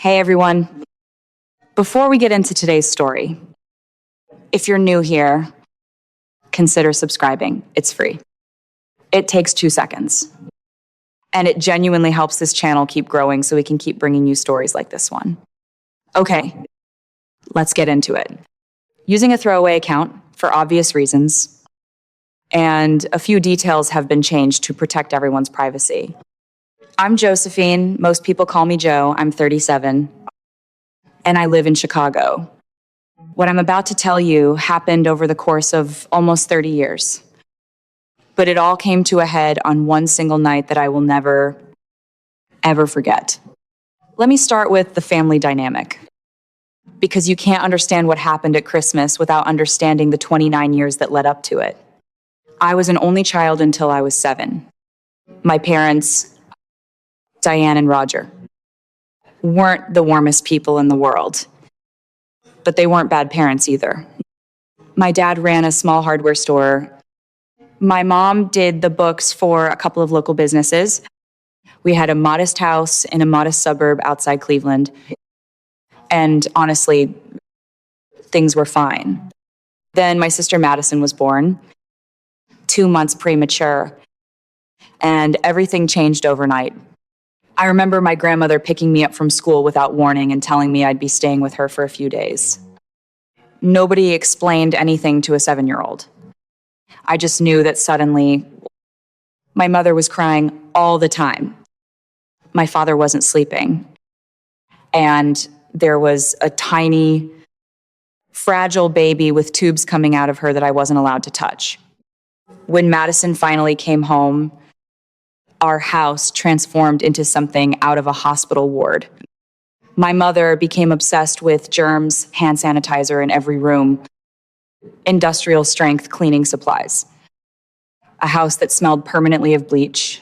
Hey everyone. Before we get into today's story, if you're new here, consider subscribing. It's free. It takes 2 seconds. And it genuinely helps this channel keep growing so we can keep bringing you stories like this one. Okay, let's get into it. Using a throwaway account for obvious reasons, and a few details have been changed to protect everyone's privacy. I'm Josephine. Most people call me Jo. I'm 37. And I live in Chicago. What I'm about to tell you happened over the course of almost 30 years. But it all came to a head on one single night that I will never, ever forget. Let me start with the family dynamic, because you can't understand what happened at Christmas without understanding the 29 years that led up to it. I was an only child until I was 7. My parents, Diane and Roger, weren't the warmest people in the world, but they weren't bad parents either. My dad ran a small hardware store. My mom did the books for a couple of local businesses. We had a modest house in a modest suburb outside Cleveland. And honestly, things were fine. Then my sister Madison was born, 2 months premature, and everything changed overnight. I remember my grandmother picking me up from school without warning and telling me I'd be staying with her for a few days. Nobody explained anything to a 7-year-old. I just knew that suddenly my mother was crying all the time. My father wasn't sleeping. And there was a tiny, fragile baby with tubes coming out of her that I wasn't allowed to touch. When Madison finally came home, our house transformed into something out of a hospital ward. My mother became obsessed with germs, hand sanitizer in every room, industrial strength cleaning supplies, a house that smelled permanently of bleach.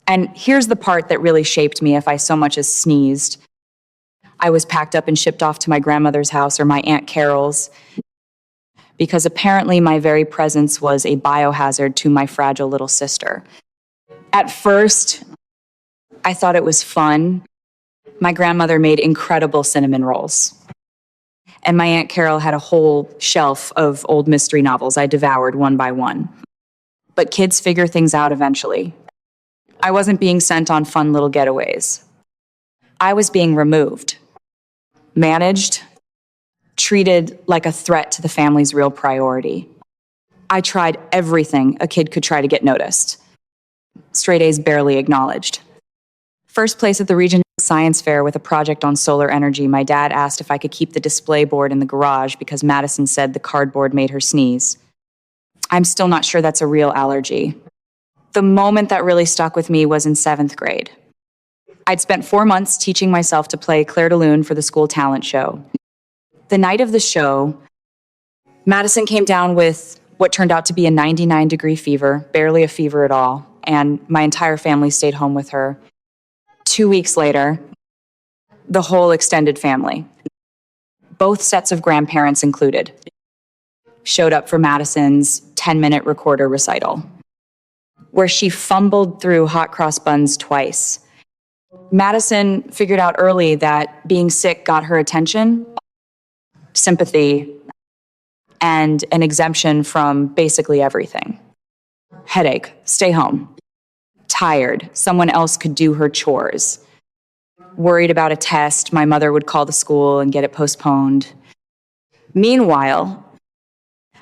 And here's the part that really shaped me if I so much as sneezed. I was packed up and shipped off to my grandmother's house or my Aunt Carol's, because apparently my very presence was a biohazard to my fragile little sister. At first, I thought it was fun. My grandmother made incredible cinnamon rolls. And my Aunt Carol had a whole shelf of old mystery novels I devoured one by one. But kids figure things out eventually. I wasn't being sent on fun little getaways. I was being removed, managed, treated like a threat to the family's real priority. I tried everything a kid could try to get noticed. Straight A's barely acknowledged. First place at the regional science fair with a project on solar energy, my dad asked if I could keep the display board in the garage because Madison said the cardboard made her sneeze. I'm still not sure that's a real allergy. The moment that really stuck with me was in 7th grade. I'd spent 4 months teaching myself to play Claire de Lune for the school talent show. The night of the show, Madison came down with what turned out to be a 99-degree fever, barely a fever at all, and my entire family stayed home with her. 2 weeks later, the whole extended family, both sets of grandparents included, showed up for Madison's 10-minute recorder recital, where she fumbled through hot cross buns twice. Madison figured out early that being sick got her attention, sympathy, and an exemption from basically everything. Headache, stay home. Tired, someone else could do her chores. Worried about a test, my mother would call the school and get it postponed. Meanwhile,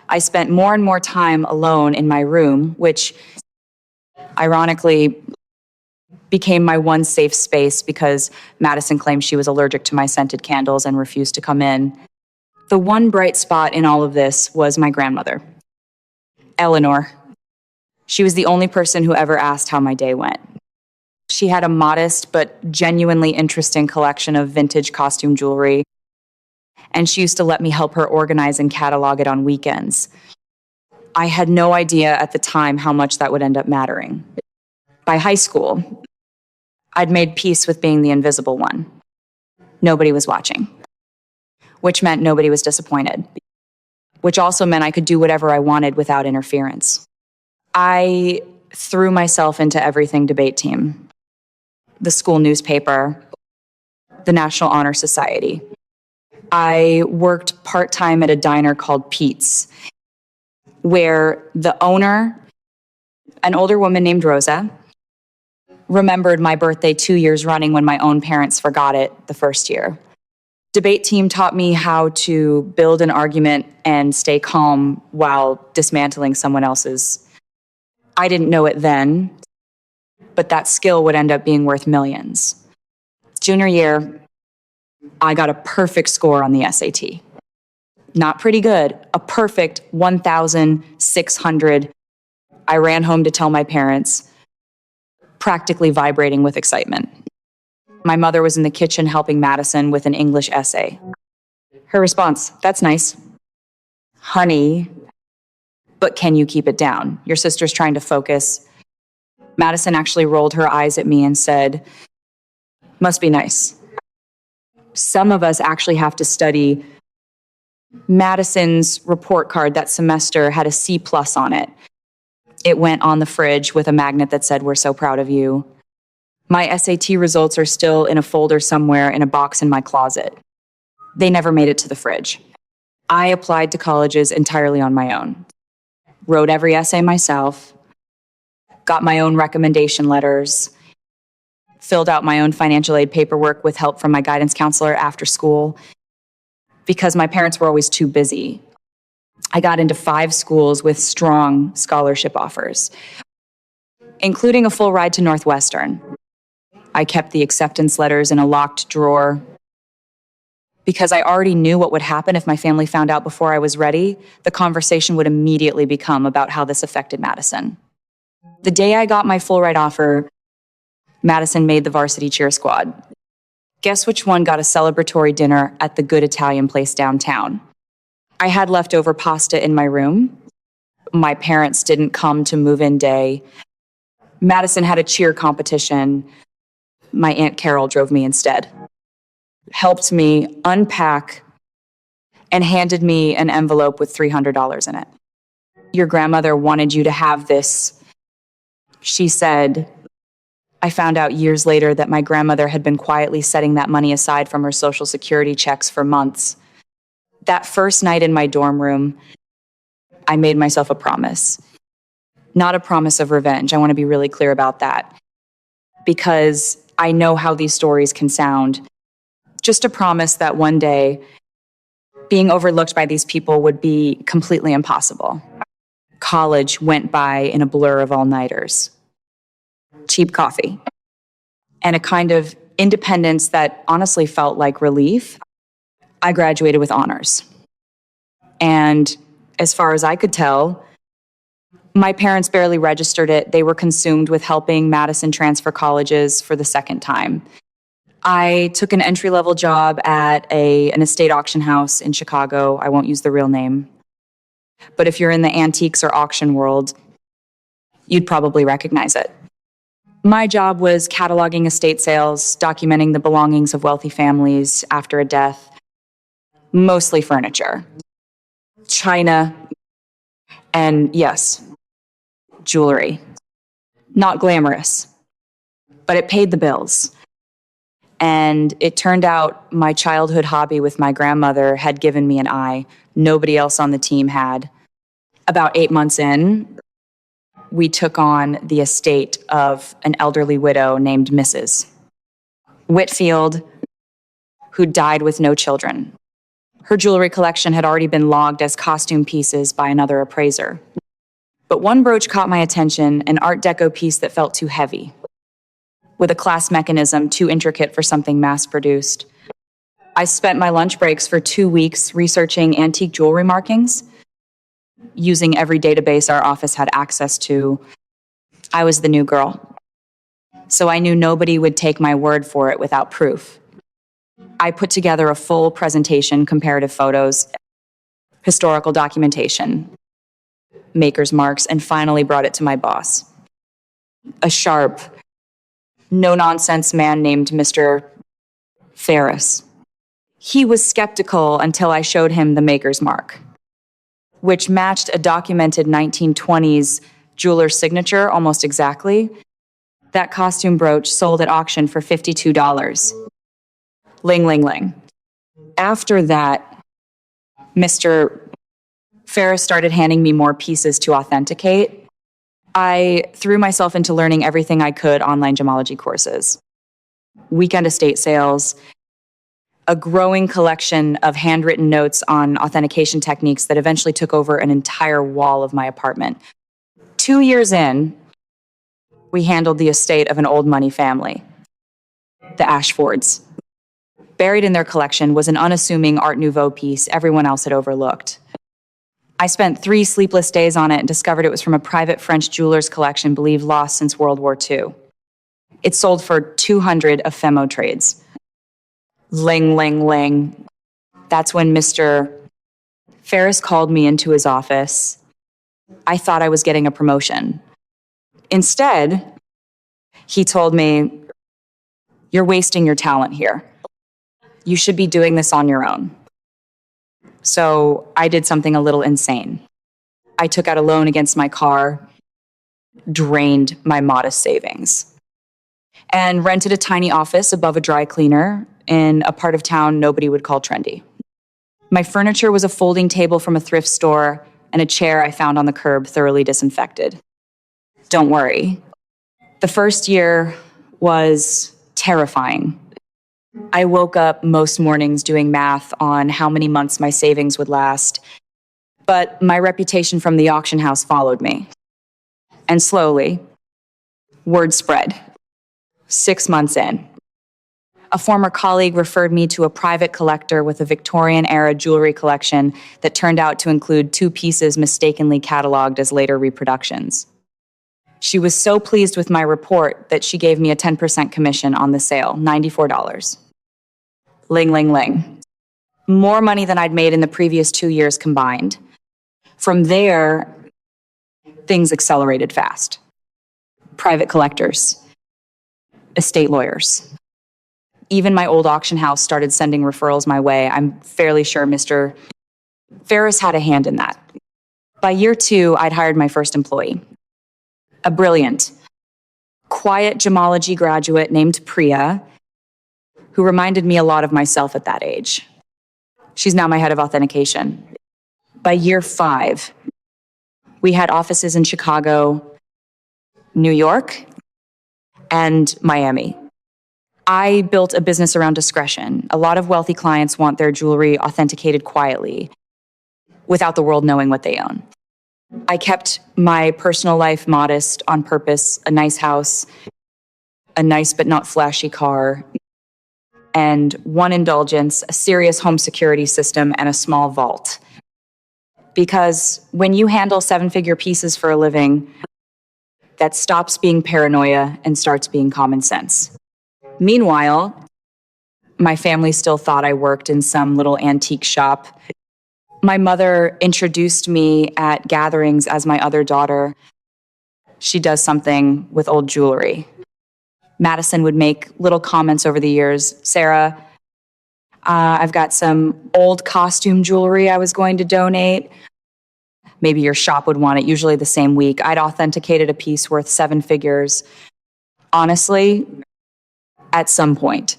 I spent more and more time alone in my room, which ironically became my one safe space because Madison claimed she was allergic to my scented candles and refused to come in. The one bright spot in all of this was my grandmother, Eleanor. She was the only person who ever asked how my day went. She had a modest but genuinely interesting collection of vintage costume jewelry, and she used to let me help her organize and catalog it on weekends. I had no idea at the time how much that would end up mattering. By high school, I'd made peace with being the invisible one. Nobody was watching, which meant nobody was disappointed, which also meant I could do whatever I wanted without interference. I threw myself into everything debate team, the school newspaper, the National Honor Society. I worked part-time at a diner called Pete's, where the owner, an older woman named Rosa, remembered my birthday 2 years running when my own parents forgot it the first year. Debate team taught me how to build an argument and stay calm while dismantling someone else's. I didn't know it then, but that skill would end up being worth millions. Junior year, I got a perfect score on the SAT. Not pretty good, a perfect 1,600. I ran home to tell my parents, practically vibrating with excitement. My mother was in the kitchen helping Madison with an English essay. Her response, "That's nice. Honey, but can you keep it down? Your sister's trying to focus." Madison actually rolled her eyes at me and said, "Must be nice." Some of us actually have to study. Madison's report card that semester had a C+ on it. It went on the fridge with a magnet that said, "We're so proud of you." My SAT results are still in a folder somewhere in a box in my closet. They never made it to the fridge. I applied to colleges entirely on my own. Wrote every essay myself, got my own recommendation letters, filled out my own financial aid paperwork with help from my guidance counselor after school, because my parents were always too busy. I got into 5 schools with strong scholarship offers, including a full ride to Northwestern. I kept the acceptance letters in a locked drawer because I already knew what would happen if my family found out before I was ready. The conversation would immediately become about how this affected Madison. The day I got my full ride offer, Madison made the varsity cheer squad. Guess which one got a celebratory dinner at the good Italian place downtown? I had leftover pasta in my room. My parents didn't come to move-in day. Madison had a cheer competition. My Aunt Carol drove me instead, helped me unpack, and handed me an envelope with $300 in it. "Your grandmother wanted you to have this," she said. I found out years later that my grandmother had been quietly setting that money aside from her Social Security checks for months. That first night in my dorm room, I made myself a promise. Not a promise of revenge. I want to be really clear about that, because I know how these stories can sound. Just a promise that one day being overlooked by these people would be completely impossible. College went by in a blur of all-nighters, cheap coffee, and a kind of independence that honestly felt like relief. I graduated with honors. And as far as I could tell, my parents barely registered it. They were consumed with helping Madison transfer colleges for the second time. I took an entry-level job at an estate auction house in Chicago. I won't use the real name. But if you're in the antiques or auction world, you'd probably recognize it. My job was cataloging estate sales, documenting the belongings of wealthy families after a death, mostly furniture, china, and yes, jewelry. Not glamorous, but it paid the bills. And it turned out my childhood hobby with my grandmother had given me an eye. Nobody else on the team had. About 8 months in, we took on the estate of an elderly widow named Mrs. Whitfield, who died with no children. Her jewelry collection had already been logged as costume pieces by another appraiser. But one brooch caught my attention, an Art Deco piece that felt too heavy, with a clasp mechanism too intricate for something mass-produced. I spent my lunch breaks for 2 weeks researching antique jewelry markings, using every database our office had access to. I was the new girl, so I knew nobody would take my word for it without proof. I put together a full presentation, comparative photos, historical documentation, maker's marks, and finally brought it to my boss. A sharp, no-nonsense man named Mr. Ferris. He was skeptical until I showed him the maker's mark, which matched a documented 1920s jeweler's signature almost exactly. That costume brooch sold at auction for $52. Ling, ling, ling. After that, Mr. Ferris started handing me more pieces to authenticate. I threw myself into learning everything I could online gemology courses, weekend estate sales, a growing collection of handwritten notes on authentication techniques that eventually took over an entire wall of my apartment. 2 years in, we handled the estate of an old money family, the Ashfords. Buried in their collection was an unassuming Art Nouveau piece everyone else had overlooked. I spent 3 sleepless days on it and discovered it was from a private French jeweler's collection believed lost since World War II. It sold for 200 ephemo trades. Ling, ling, ling. That's when Mr. Ferris called me into his office. I thought I was getting a promotion. Instead, he told me, "You're wasting your talent here. You should be doing this on your own." So I did something a little insane. I took out a loan against my car, drained my modest savings, and rented a tiny office above a dry cleaner in a part of town nobody would call trendy. My furniture was a folding table from a thrift store and a chair I found on the curb thoroughly disinfected. Don't worry. The first year was terrifying. I woke up most mornings doing math on how many months my savings would last, but my reputation from the auction house followed me. And slowly, word spread. 6 months in, a former colleague referred me to a private collector with a Victorian-era jewelry collection that turned out to include 2 pieces mistakenly cataloged as later reproductions. She was so pleased with my report that she gave me a 10% commission on the sale, $94. Ling, ling, ling. More money than I'd made in the previous 2 years combined. From there, things accelerated fast. Private collectors, estate lawyers. Even my old auction house started sending referrals my way. I'm fairly sure Mr. Ferris had a hand in that. By year 2, I'd hired my first employee. A brilliant, quiet gemology graduate named Priya, who reminded me a lot of myself at that age. She's now my head of authentication. By year 5, we had offices in Chicago, New York, and Miami. I built a business around discretion. A lot of wealthy clients want their jewelry authenticated quietly, without the world knowing what they own. I kept my personal life modest on purpose, a nice house, a nice but not flashy car, and one indulgence, a serious home security system, and a small vault. Because when you handle 7-figure pieces for a living, that stops being paranoia and starts being common sense. Meanwhile, my family still thought I worked in some little antique shop. My mother introduced me at gatherings as my other daughter. She does something with old jewelry. Madison would make little comments over the years. "Sarah, I've got some old costume jewelry I was going to donate. Maybe your shop would want it," usually the same week. I'd authenticated a piece worth 7 figures. Honestly, at some point,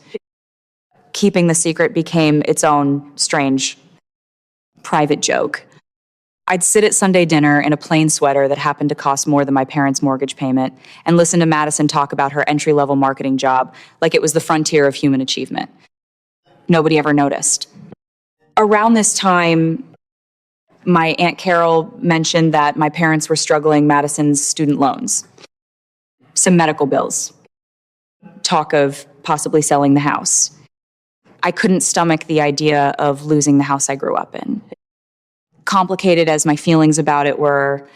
keeping the secret became its own strange, private joke. I'd sit at Sunday dinner in a plain sweater that happened to cost more than my parents' mortgage payment and listen to Madison talk about her entry-level marketing job like it was the frontier of human achievement. Nobody ever noticed. Around this time, my Aunt Carol mentioned that my parents were struggling Madison's student loans, some medical bills, talk of possibly selling the house. I couldn't stomach the idea of losing the house I grew up in. Complicated as my feelings about it were,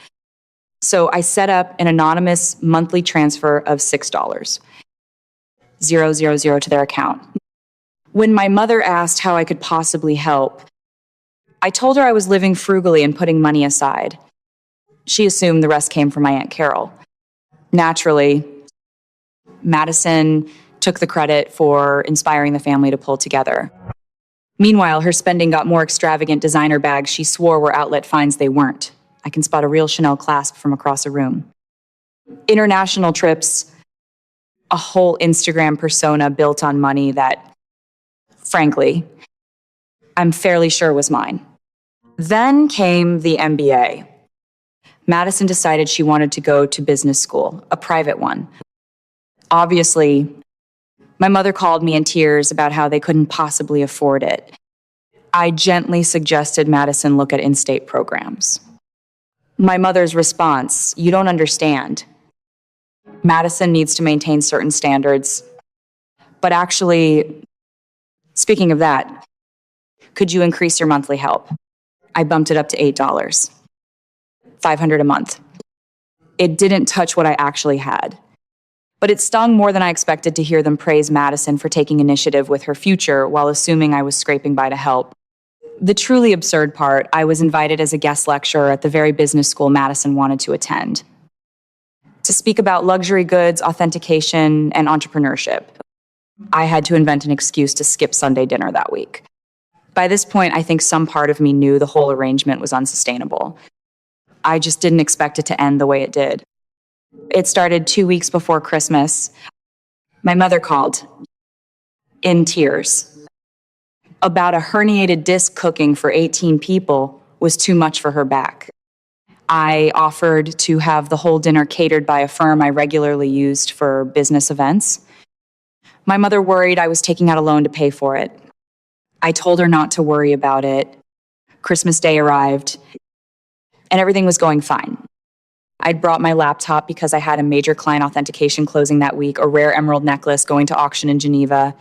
so I set up an anonymous monthly transfer of $6, 000 to their account. When my mother asked how I could possibly help, I told her I was living frugally and putting money aside. She assumed the rest came from my Aunt Carol. Naturally, Madison took the credit for inspiring the family to pull together. Meanwhile, her spending got more extravagant designer bags she swore were outlet finds they weren't. I can spot a real Chanel clasp from across a room. International trips, a whole Instagram persona built on money that frankly, I'm fairly sure was mine. Then came the MBA. Madison decided she wanted to go to business school, a private one. Obviously, my mother called me in tears about how they couldn't possibly afford it. I gently suggested Madison look at in-state programs. My mother's response, "You don't understand. Madison needs to maintain certain standards. But actually, speaking of that, could you increase your monthly help?" I bumped it up to $8, $500 a month. It didn't touch what I actually had. But it stung more than I expected to hear them praise Madison for taking initiative with her future while assuming I was scraping by to help. The truly absurd part, I was invited as a guest lecturer at the very business school Madison wanted to attend, to speak about luxury goods, authentication, and entrepreneurship. I had to invent an excuse to skip Sunday dinner that week. By this point, I think some part of me knew the whole arrangement was unsustainable. I just didn't expect it to end the way it did. It started 2 weeks before Christmas. My mother called, in tears. About a herniated disc cooking for 18 people was too much for her back. I offered to have the whole dinner catered by a firm I regularly used for business events. My mother worried I was taking out a loan to pay for it. I told her not to worry about it. Christmas Day arrived, and everything was going fine. I'd brought my laptop because I had a major client authentication closing that week, a rare emerald necklace going to auction in Geneva,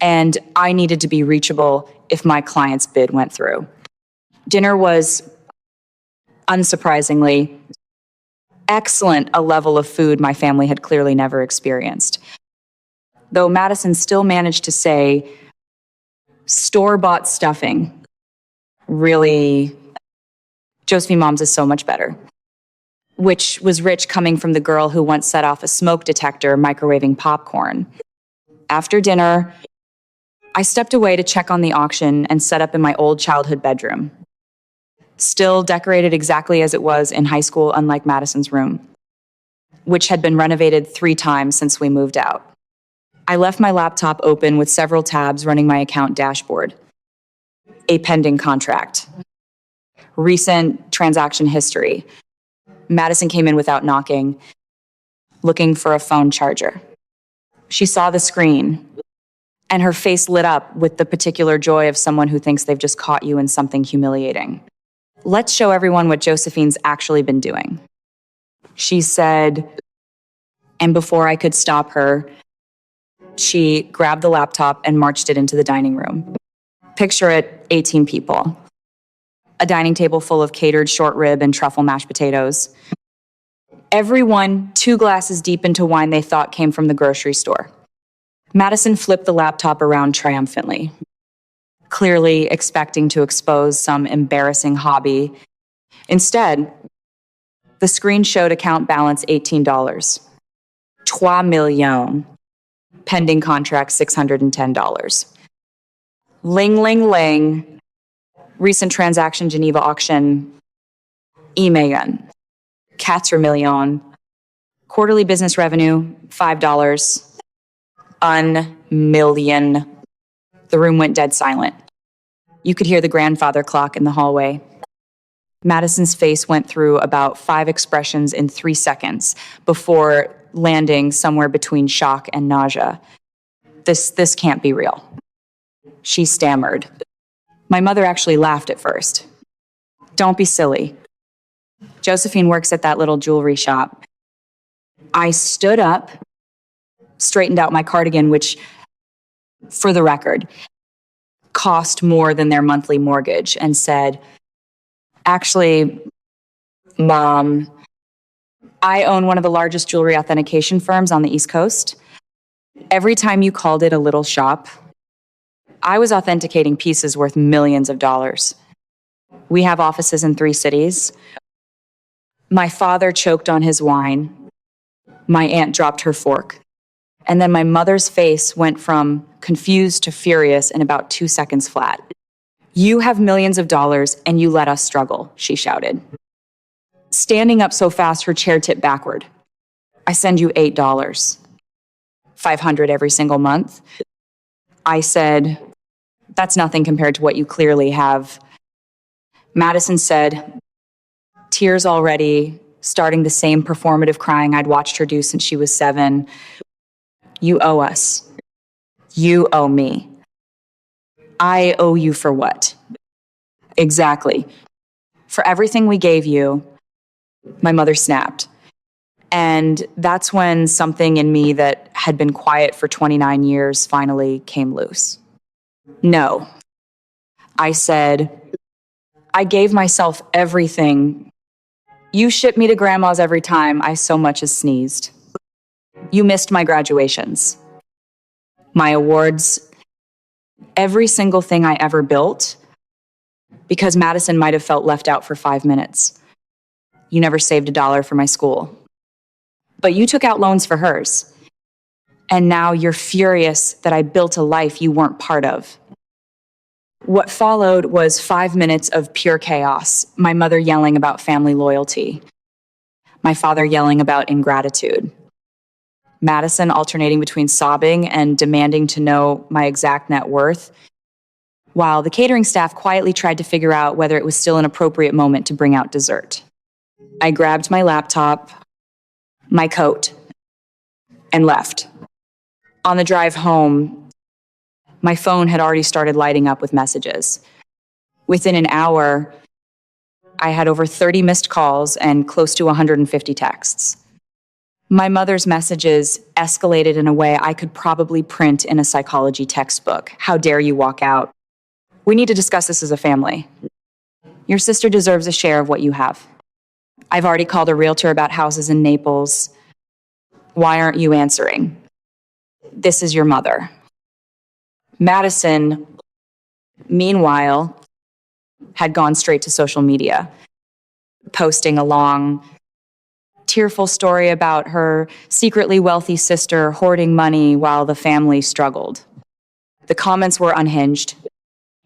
and I needed to be reachable if my client's bid went through. Dinner was, unsurprisingly, excellent, a level of food my family had clearly never experienced. Though Madison still managed to say, "Store-bought stuffing. Really, Josephine Mom's is so much better." Which was rich coming from the girl who once set off a smoke detector microwaving popcorn. After dinner, I stepped away to check on the auction and set up in my old childhood bedroom. Still decorated exactly as it was in high school, unlike Madison's room, which had been renovated 3 times since we moved out. I left my laptop open with several tabs running my account dashboard. A pending contract. Recent transaction history. Madison came in without knocking, looking for a phone charger. She saw the screen, and her face lit up with the particular joy of someone who thinks they've just caught you in something humiliating. "Let's show everyone what Josephine's actually been doing," she said, and before I could stop her, she grabbed the laptop and marched it into the dining room. Picture it, 18 people. A dining table full of catered short rib and truffle mashed potatoes. Everyone 2 glasses deep into wine they thought came from the grocery store. Madison flipped the laptop around triumphantly, clearly expecting to expose some embarrassing hobby. Instead, the screen showed account balance $18. 3 millions. Pending contract $610. Ling, ling, ling. Recent transaction Geneva auction. E-million. 4 millions. Quarterly business revenue, $5. Million. The room went dead silent. You could hear the grandfather clock in the hallway. Madison's face went through about 5 expressions in 3 seconds before landing somewhere between shock and nausea. This can't be real. She stammered. My mother actually laughed at first. "Don't be silly. Josephine works at that little jewelry shop." I stood up, straightened out my cardigan, which, for the record, cost more than their monthly mortgage, and said, "Actually, Mom, I own one of the largest jewelry authentication firms on the East Coast. Every time you called it a little shop, I was authenticating pieces worth millions of dollars. We have offices in 3 cities. My father choked on his wine. My aunt dropped her fork. And then my mother's face went from confused to furious in about 2 seconds flat. "You have millions of dollars and you let us struggle," she shouted. Standing up so fast her chair tipped backward. "I send you $8. $500 every single month. I said, "That's nothing compared to what you clearly have." Madison said, tears already, starting the same performative crying I'd watched her do since she was 7. "You owe us. You owe me." "I owe you for what?" "Exactly. For everything we gave you." My mother snapped. And that's when something in me that had been quiet for 29 years finally came loose. "No." I said, "I gave myself everything. You ship me to grandma's every time I so much as sneezed. You missed my graduations, my awards, every single thing I ever built, because Madison might have felt left out for 5 minutes. You never saved $1 for my school. But you took out loans for hers. And now you're furious that I built a life you weren't part of." What followed was 5 minutes of pure chaos. My mother yelling about family loyalty. My father yelling about ingratitude. Madison alternating between sobbing and demanding to know my exact net worth, while the catering staff quietly tried to figure out whether it was still an appropriate moment to bring out dessert. I grabbed my laptop, my coat, and left. On the drive home, my phone had already started lighting up with messages. Within an hour, I had over 30 missed calls and close to 150 texts. My mother's messages escalated in a way I could probably print in a psychology textbook. "How dare you walk out? We need to discuss this as a family. Your sister deserves a share of what you have. I've already called a realtor about houses in Naples. Why aren't you answering? This is your mother." Madison, meanwhile, had gone straight to social media, posting a long, tearful story about her secretly wealthy sister hoarding money while the family struggled. The comments were unhinged.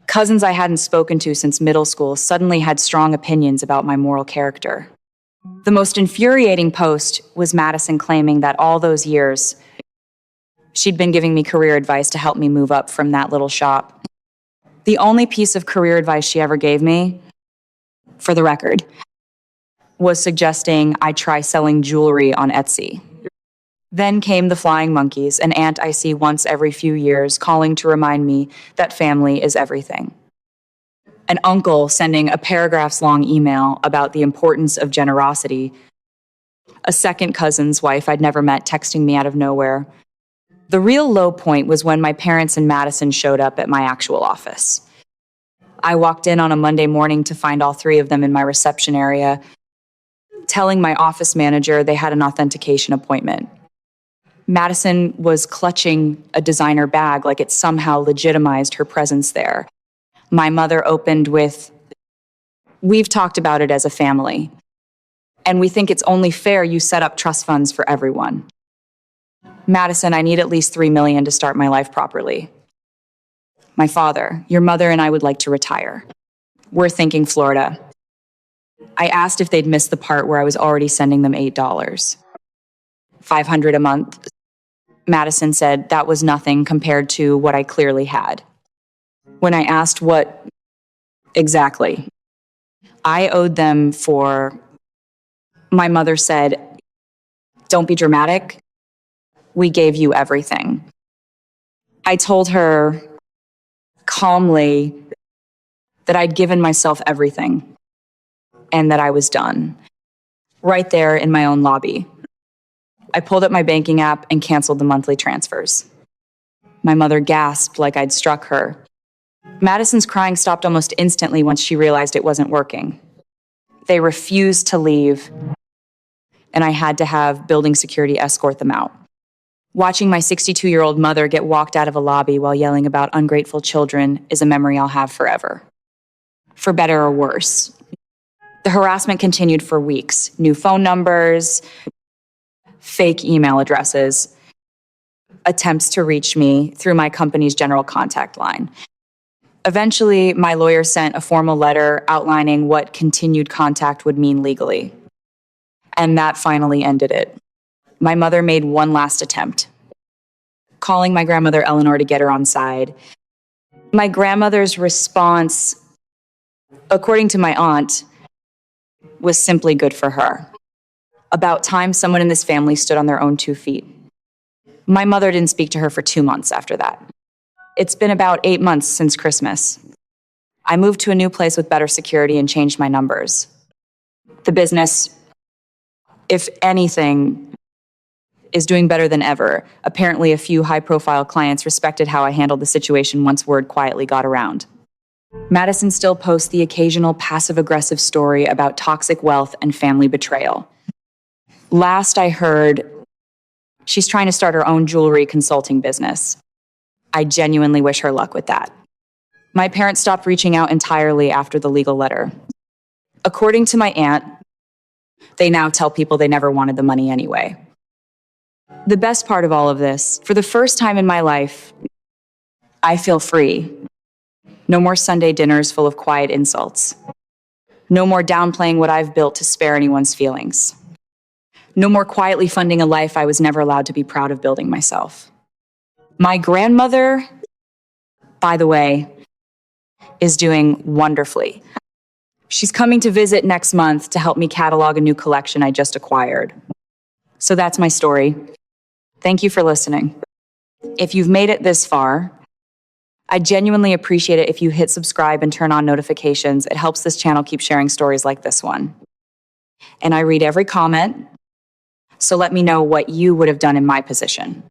Cousins I hadn't spoken to since middle school suddenly had strong opinions about my moral character. The most infuriating post was Madison claiming that all those years, she'd been giving me career advice to help me move up from that little shop. The only piece of career advice she ever gave me, for the record, was suggesting I try selling jewelry on Etsy. Then came the flying monkeys, an aunt I see once every few years calling to remind me that family is everything. An uncle sending a paragraphs-long email about the importance of generosity. A second cousin's wife I'd never met texting me out of nowhere. The real low point was when my parents and Madison showed up at my actual office. I walked in on a Monday morning to find all 3 of them in my reception area, telling my office manager they had an authentication appointment. Madison was clutching a designer bag like it somehow legitimized her presence there. My mother opened with, "We've talked about it as a family, and we think it's only fair you set up trust funds for everyone. Madison, I need at least $3 million to start my life properly. My father, your mother and I would like to retire. We're thinking Florida." I asked if they'd missed the part where I was already sending them $8. $500 a month. Madison said that was nothing compared to what I clearly had. When I asked what exactly I owed them for, my mother said, "Don't be dramatic. We gave you everything." I told her calmly that I'd given myself everything and that I was done, right there in my own lobby. I pulled up my banking app and canceled the monthly transfers. My mother gasped like I'd struck her. Madison's crying stopped almost instantly once she realized it wasn't working. They refused to leave, and I had to have building security escort them out. Watching my 62-year-old mother get walked out of a lobby while yelling about ungrateful children is a memory I'll have forever. For better or worse. The harassment continued for weeks. New phone numbers, fake email addresses, attempts to reach me through my company's general contact line. Eventually, my lawyer sent a formal letter outlining what continued contact would mean legally. And that finally ended it. My mother made one last attempt. calling my grandmother Eleanor to get her on side. My grandmother's response, according to my aunt, was simply good for her. About time someone in this family stood on their own 2 feet. My mother didn't speak to her for 2 months after that. It's been about 8 months since Christmas. I moved to a new place with better security and changed my numbers. The business, if anything, is doing better than ever. Apparently, a few high-profile clients respected how I handled the situation once word quietly got around. Madison still posts the occasional passive-aggressive story about toxic wealth and family betrayal. Last I heard, she's trying to start her own jewelry consulting business. I genuinely wish her luck with that. My parents stopped reaching out entirely after the legal letter. According to my aunt, they now tell people they never wanted the money anyway. The best part of all of this, for the first time in my life, I feel free. No more Sunday dinners full of quiet insults. No more downplaying what I've built to spare anyone's feelings. No more quietly funding a life I was never allowed to be proud of building myself. My grandmother, by the way, is doing wonderfully. She's coming to visit next month to help me catalog a new collection I just acquired. So that's my story. Thank you for listening. If you've made it this far, I genuinely appreciate it if you hit subscribe and turn on notifications. It helps this channel keep sharing stories like this one. And I read every comment, so let me know what you would have done in my position.